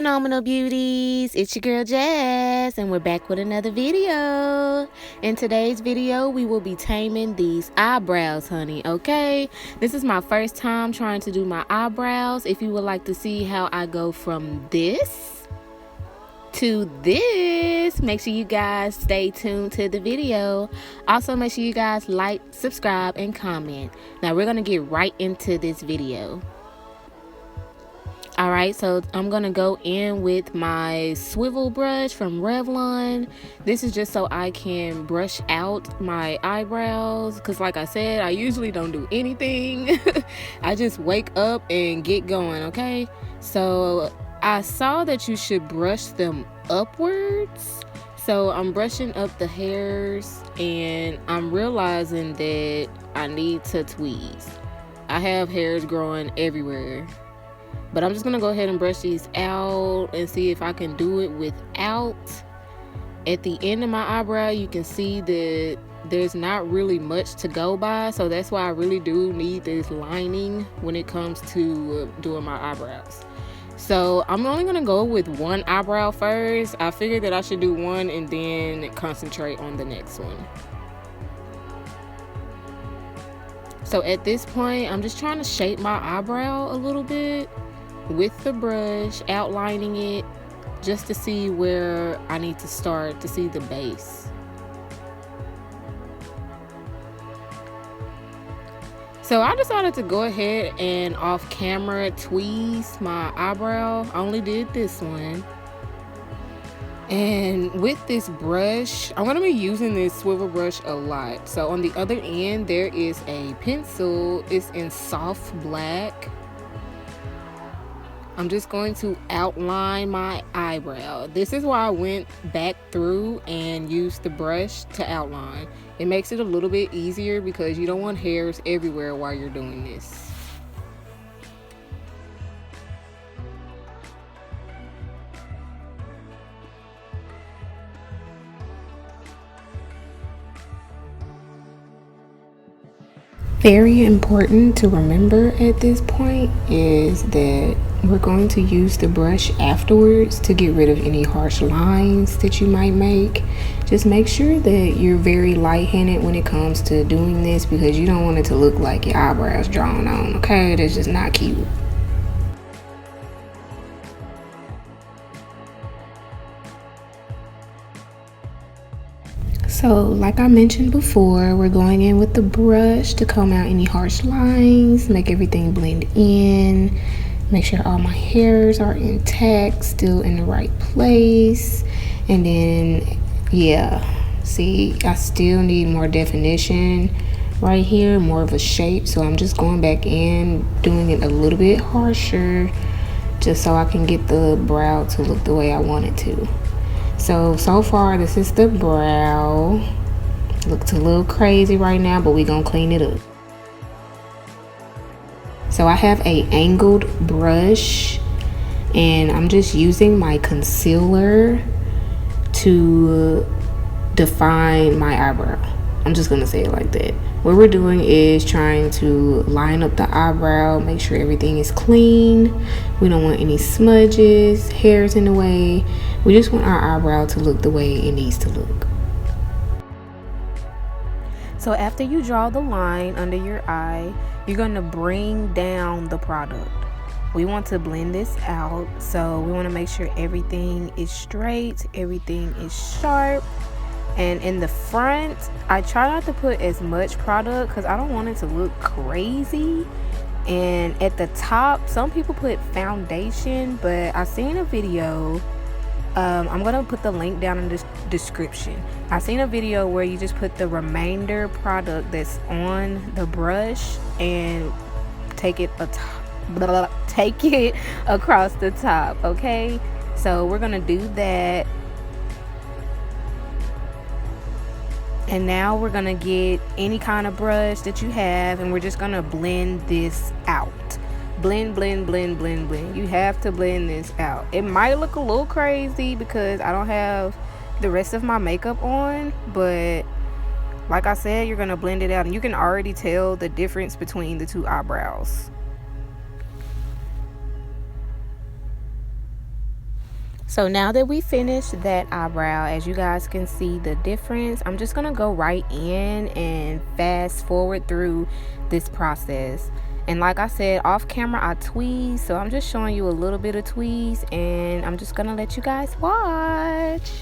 phenomenal beauties, it's your girl Jazz, and we're back with another video. In today's video we will be taming these eyebrows, honey. Okay, this is my first time trying to do my eyebrows. If you would like to see how I go from this to this, make sure you guys stay tuned to the video. Also make sure you guys like, subscribe, and comment. Now we're gonna get right into this video. Alright, so I'm gonna go in with my swivel brush from Revlon. This is just so I can brush out my eyebrows, because like I said, I usually don't do anything. I just wake up and get going. Okay, so I saw that you should brush them upwards, so I'm brushing up the hairs, and I'm realizing that I need to tweeze. I have hairs growing everywhere, but I'm just gonna go ahead and brush these out and see if I can do it without. At the end of my eyebrow, you can see that there's not really much to go by, so that's why I really do need this lining when it comes to doing my eyebrows. So I'm only gonna go with one eyebrow first. I figured that I should do one and then concentrate on the next one. So at this point, I'm just trying to shape my eyebrow a little bit with the brush, outlining it just to see where I need to start to see the base. So I decided to go ahead and off camera tweeze my eyebrow. I only did this one. And with this brush, I'm going to be using this swivel brush a lot. So on the other end, there is a pencil. It's in soft black. I'm just going to outline my eyebrow. This is why I went back through and used the brush to outline. It makes it a little bit easier because you don't want hairs everywhere while you're doing this. Very important to remember at this point is that we're going to use the brush afterwards to get rid of any harsh lines that you might make. Just make sure that you're very light-handed when it comes to doing this, because you don't want it to look like your eyebrows drawn on. Okay, that's just not cute. So like I mentioned before, we're going in with the brush to comb out any harsh lines, make everything blend in, make sure all my hairs are intact, still in the right place. And then, yeah, see, I still need more definition right here, more of a shape. So I'm just going back in, doing it a little bit harsher, just so I can get the brow to look the way I want it to. So far this is the brow. Looks a little crazy right now, but we're gonna clean it up. So I have a angled brush, and I'm just using my concealer to define my eyebrow. I'm just gonna say it like that. What we're doing is trying to line up the eyebrow, make sure everything is clean. We don't want any smudges, hairs in the way. We just want our eyebrow to look the way it needs to look. So after you draw the line under your eye, you're gonna bring down the product. We want to blend this out, so we want to make sure everything is straight, everything is sharp. And in the front, I try not to put as much product because I don't want it to look crazy. And at the top, some people put foundation, but I've seen a video. I'm gonna put the link down in the description. I've seen a video where you just put the remainder product that's on the brush and take it across the top. Okay, so we're gonna do that. And now we're gonna get any kind of brush that you have, and we're just gonna blend this out. Blend, blend, blend, blend, blend. You have to blend this out. It might look a little crazy because I don't have the rest of my makeup on, but like I said, you're gonna blend it out, and you can already tell the difference between the two eyebrows. So now that we finished that eyebrow, as you guys can see the difference, I'm just gonna go right in and fast forward through this process. And like I said, off camera I tweeze, so I'm just showing you a little bit of tweeze, and I'm just gonna let you guys watch.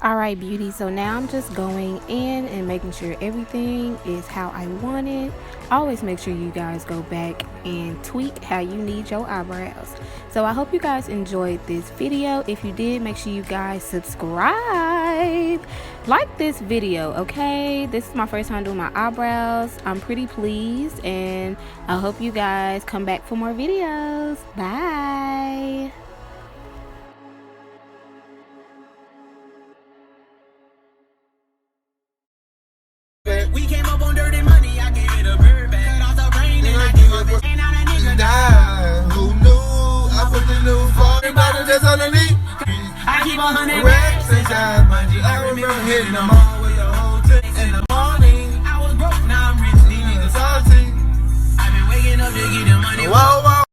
Alright, beauty, so now I'm just going in and making sure everything is how I want it. Always make sure you guys go back and tweak how you need your eyebrows. So I hope you guys enjoyed this video. If you did, make sure you guys subscribe, like this video, okay? This is my first time doing my eyebrows. I'm pretty pleased, and I hope you guys come back for more videos. Bye. We came up on dirty money, I gave it a bird back. Cut off the brain and I gave up it. And now that nigga died. Who knew? I put the new 40 bottle just underneath. I keep 100 racks inside my G. I remember hitting them all.